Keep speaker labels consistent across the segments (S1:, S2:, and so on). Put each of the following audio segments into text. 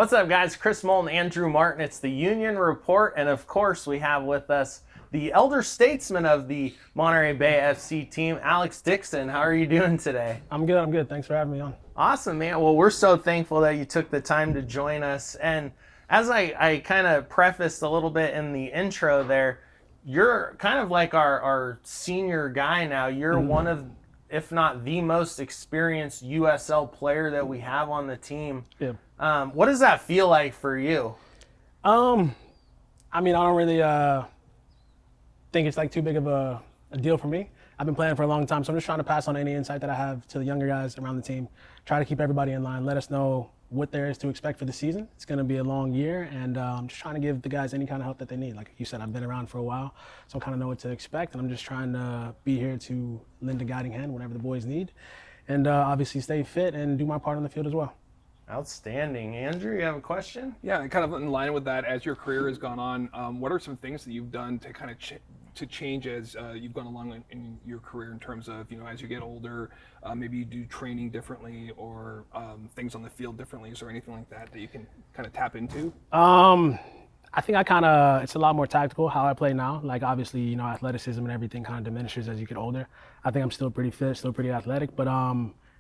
S1: What's up, guys? Chris Moulton, Andrew Martin. It's the Union Report, and of course, we have with us the elder statesman of the Monterey Bay FC team, Alex Dixon. How are you doing today?
S2: I'm good. Thanks for having me on.
S1: Awesome, man. Well, we're so thankful that you took the time to join us. And as I kind of prefaced a little bit in the intro there, you're kind of like our senior guy now. You're one of, if not the most experienced USL player that we have on the team.
S2: Yeah.
S1: What does that feel like for you?
S2: I don't really think it's like too big of a deal for me. I've been playing for a long time, so I'm just trying to pass on any insight that I have to the younger guys around the team. Try to keep everybody in line, let us know what there is to expect for the season. It's going to be a long year, and I'm just trying to give the guys any kind of help that they need. Like you said, I've been around for a while, so I kind of know what to expect, and I'm just trying to be here to lend a guiding hand whenever the boys need, and obviously stay fit and do my part on the field as well.
S1: Outstanding. Andrew, you have a question?
S3: Yeah, kind of in line with that, as your career has gone on, what are some things that you've done to kind of to change as you've gone along in your career in terms of, as you get older, maybe you do training differently or things on the field differently? Is there anything like that you can kind of tap into?
S2: I think it's a lot more tactical how I play now. Like obviously, athleticism and everything kind of diminishes as you get older. I think I'm still pretty fit, still pretty athletic, but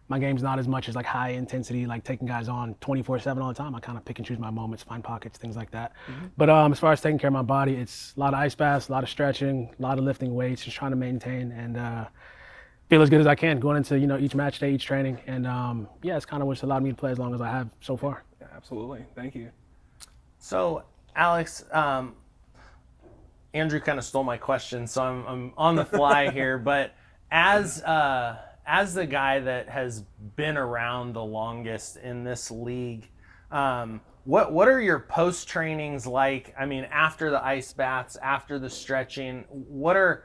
S2: my game's not as much as like high intensity, like taking guys on 24/7 all the time. I kind of pick and choose my moments, find pockets, things like that. But as far as taking care of my body, it's a lot of ice baths, a lot of stretching, a lot of lifting weights, just trying to maintain and feel as good as I can going into each match day, each training. And it's kind of what's allowed me to play as long as I have so far.
S3: Yeah, absolutely. Thank you.
S1: So, Alex, Andrew kind of stole my question, so I'm on the fly here. But as the guy that has been around the longest in this league, what are your post trainings like? I mean, after the ice baths, after the stretching, what are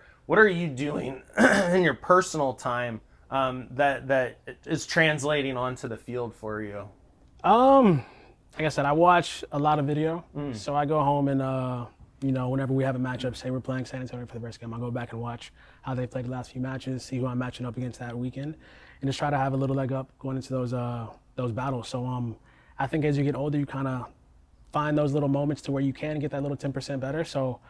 S1: you doing in your personal time that is translating onto the field for you?
S2: Like I said, I watch a lot of video, so I go home and whenever we have a matchup, say we're playing San Antonio for the first game, I'll go back and watch how they played the last few matches, see who I'm matching up against that weekend, and just try to have a little leg up going into those battles. So I think as you get older, you kind of find those little moments to where you can get that little 10% better. So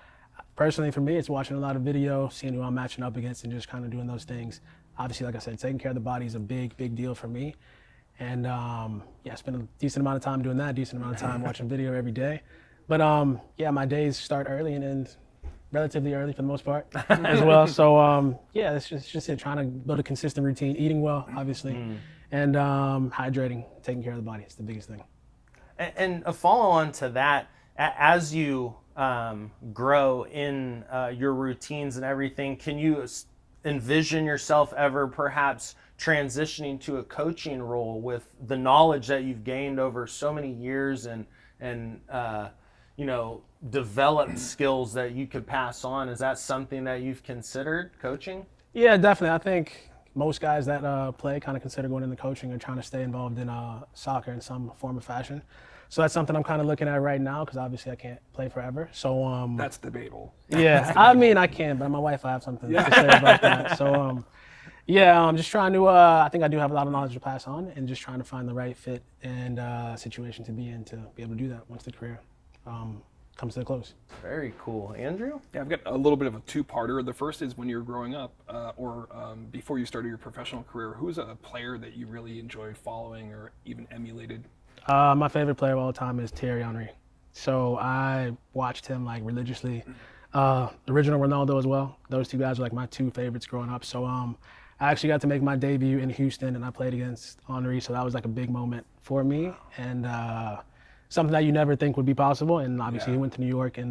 S2: personally for me, it's watching a lot of video, seeing who I'm matching up against, and just kind of doing those things. Obviously, like I said, taking care of the body is a big deal for me. And spend a decent amount of time doing that, decent amount of time watching video every day. But my days start early and end relatively early for the most part as well. So it's just it, trying to build a consistent routine, eating well, obviously, and hydrating, taking care of the body. It's the biggest thing.
S1: And a follow-on to that, as you grow in your routines and everything, can you envision yourself ever perhaps transitioning to a coaching role with the knowledge that you've gained over so many years and developed skills that you could pass on? Is that something that you've considered, coaching?
S2: Yeah, definitely. I think most guys that play kind of consider going into coaching or trying to stay involved in soccer in some form or fashion. So that's something I'm kind of looking at right now because obviously I can't play forever. So
S3: that's debatable.
S2: Yeah, I mean I can, but my wife will have something to say about that. So I'm just trying to. I think I do have a lot of knowledge to pass on, and just trying to find the right fit and situation to be in to be able to do that once the career comes to a close.
S1: Very cool. Andrew?
S3: Yeah, I've got a little bit of a two-parter. The first is when you were growing up or before you started your professional career, who's a player that you really enjoyed following or even emulated?
S2: My favorite player of all time is Thierry Henry. So I watched him like religiously. The original Ronaldo as well. Those two guys were like my two favorites growing up. So I actually got to make my debut in Houston, and I played against Henry, so that was like a big moment for me, and something that you never think would be possible. And obviously he went to New York and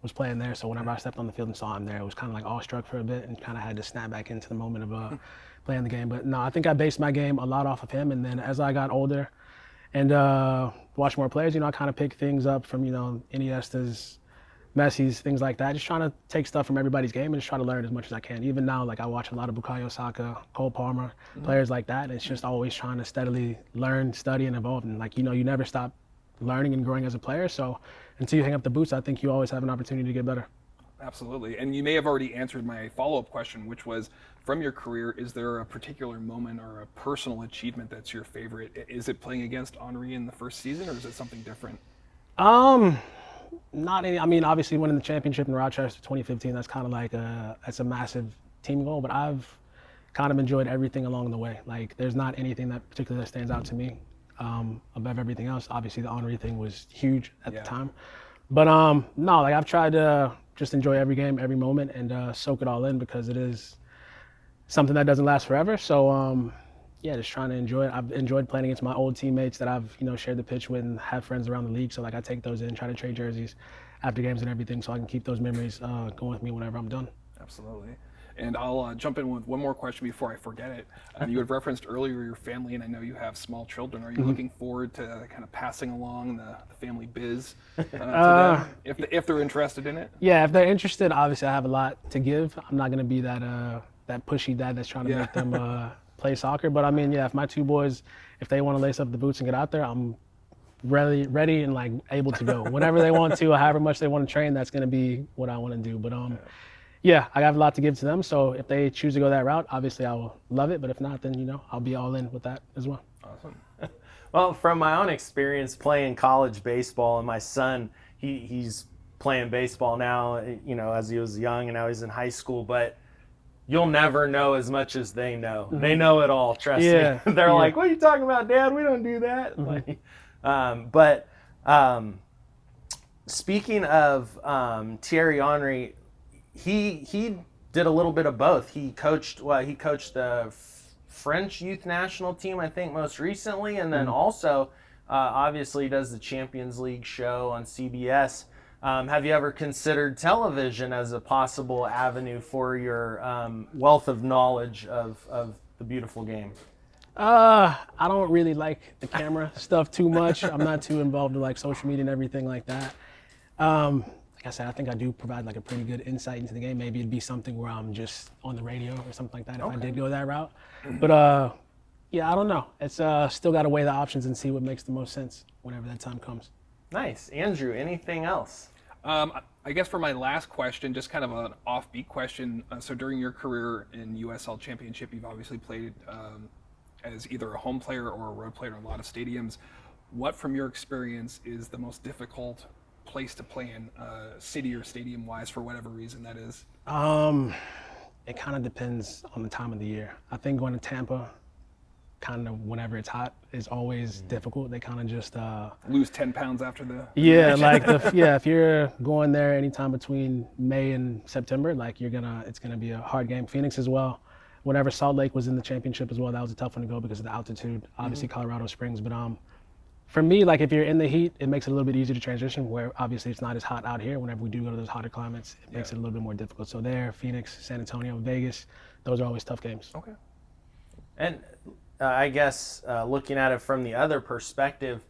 S2: was playing there, so whenever I stepped on the field and saw him there, it was kind of like awestruck for a bit and kind of had to snap back into the moment of playing the game. But no, I think I based my game a lot off of him, and then as I got older and watched more players, I kind of picked things up from, Iniesta's, Messi's, things like that. Just trying to take stuff from everybody's game and just try to learn as much as I can. Even now, like I watch a lot of Bukayo Saka, Cole Palmer, players like that. And it's just always trying to steadily learn, study, and evolve. And like, you never stop learning and growing as a player. So until you hang up the boots, I think you always have an opportunity to get better.
S3: Absolutely. And you may have already answered my follow-up question, which was, from your career, is there a particular moment or a personal achievement that's your favorite? Is it playing against Henry in the first season, or is it something different?
S2: Not any. I mean, obviously winning the championship in Rochester 2015. That's kind of like that's a massive team goal. But I've kind of enjoyed everything along the way. Like, there's not anything that particularly stands out to me above everything else. Obviously, the Henry thing was huge at the time. But no, like I've tried to just enjoy every game, every moment, and soak it all in, because it is something that doesn't last forever. So yeah, just trying to enjoy it. I've enjoyed playing against my old teammates that I've shared the pitch with and have friends around the league. So like I take those in, try to trade jerseys after games and everything, so I can keep those memories going with me whenever I'm done.
S3: Absolutely. And I'll jump in with one more question before I forget it. You had referenced earlier your family, and I know you have small children. Are you looking forward to kind of passing along the family biz to them, if they're interested in it?
S2: Yeah, if they're interested, obviously I have a lot to give. I'm not going to be that pushy dad that's trying to make them play soccer. But I mean, yeah, if my two boys, if they want to lace up the boots and get out there, I'm ready and like able to go. Whenever they want to, or however much they want to train, that's going to be what I want to do. But yeah, I have a lot to give to them. So if they choose to go that route, obviously I will love it. But if not, then I'll be all in with that as well.
S3: Awesome.
S1: Well, from my own experience playing college baseball, and my son, he's playing baseball now, as he was young, and now he's in high school, but you'll never know as much as they know. Mm-hmm. They know it all, trust me. They're like, what are you talking about, Dad? We don't do that. Mm-hmm. But speaking of Thierry Henry, he did a little bit of both. He coached the French youth national team, I think, most recently, and then also obviously does the Champions League show on CBS. Have you ever considered television as a possible avenue for your wealth of knowledge of the beautiful game?
S2: I don't really like the camera stuff too much. I'm not too involved with like social media and everything like that. Like I said, I think I do provide like a pretty good insight into the game. Maybe it'd be something where I'm just on the radio or something like that if I did go that route. But yeah, I don't know. It's still got to weigh the options and see what makes the most sense whenever that time comes.
S1: Nice. Andrew, anything else?
S3: I guess for my last question, just kind of an offbeat question. So during your career in USL Championship, you've obviously played as either a home player or a road player in a lot of stadiums. What, from your experience, is the most difficult place to play in, city or stadium-wise, for whatever reason that is?
S2: It kind of depends on the time of the year. I think going to Tampa, kind of whenever it's hot, is always difficult. They kind of just
S3: lose 10 pounds after the
S2: if you're going there anytime between May and September, like it's gonna be a hard game. Phoenix as well. Whenever Salt Lake was in the championship as well, that was a tough one to go because of the altitude. Obviously Colorado Springs, but for me, like if you're in the heat, it makes it a little bit easier to transition, where obviously it's not as hot out here. Whenever we do go to those hotter climates, it makes it a little bit more difficult. So there, Phoenix, San Antonio, Vegas, those are always tough games.
S3: Okay.
S1: And I guess looking at it from the other perspective,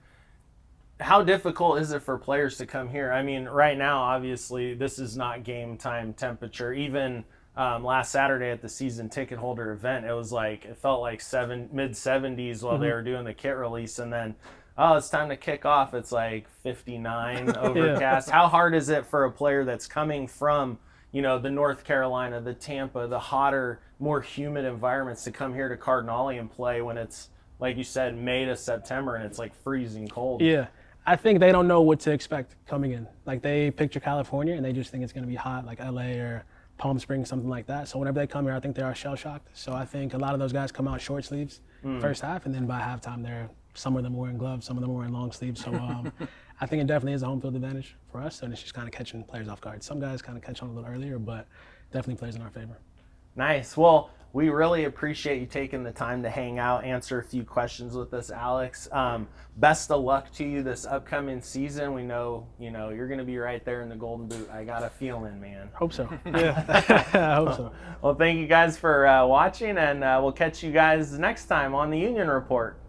S1: how difficult is it for players to come here? I mean, right now, obviously, this is not game time temperature. Even last Saturday at the season ticket holder event, it felt like mid-70s while they were doing the kit release, and then it's time to kick off. It's like 59 overcast. How hard is it for a player that's coming from the North Carolina, the Tampa, the hotter, more humid environments to come here to Cardinale and play when it's, like you said, May to September and it's like freezing cold?
S2: Yeah, I think they don't know what to expect coming in. Like they picture California and they just think it's going to be hot, like LA or Palm Springs, something like that. So whenever they come here, I think they are shell-shocked. So I think a lot of those guys come out short sleeves first half, and then by halftime, some of them wearing gloves, some of them wearing long sleeves. So I think it definitely is a home field advantage for us, and it's just kind of catching players off guard. Some guys kind of catch on a little earlier, but definitely plays in our favor.
S1: Nice. Well, we really appreciate you taking the time to hang out, answer a few questions with us, Alex. Best of luck to you this upcoming season. We know, you're going to be right there in the Golden Boot. I got a feeling, man.
S2: Hope so. Yeah, I hope so.
S1: Well, thank you guys for watching, and we'll catch you guys next time on the Union Report.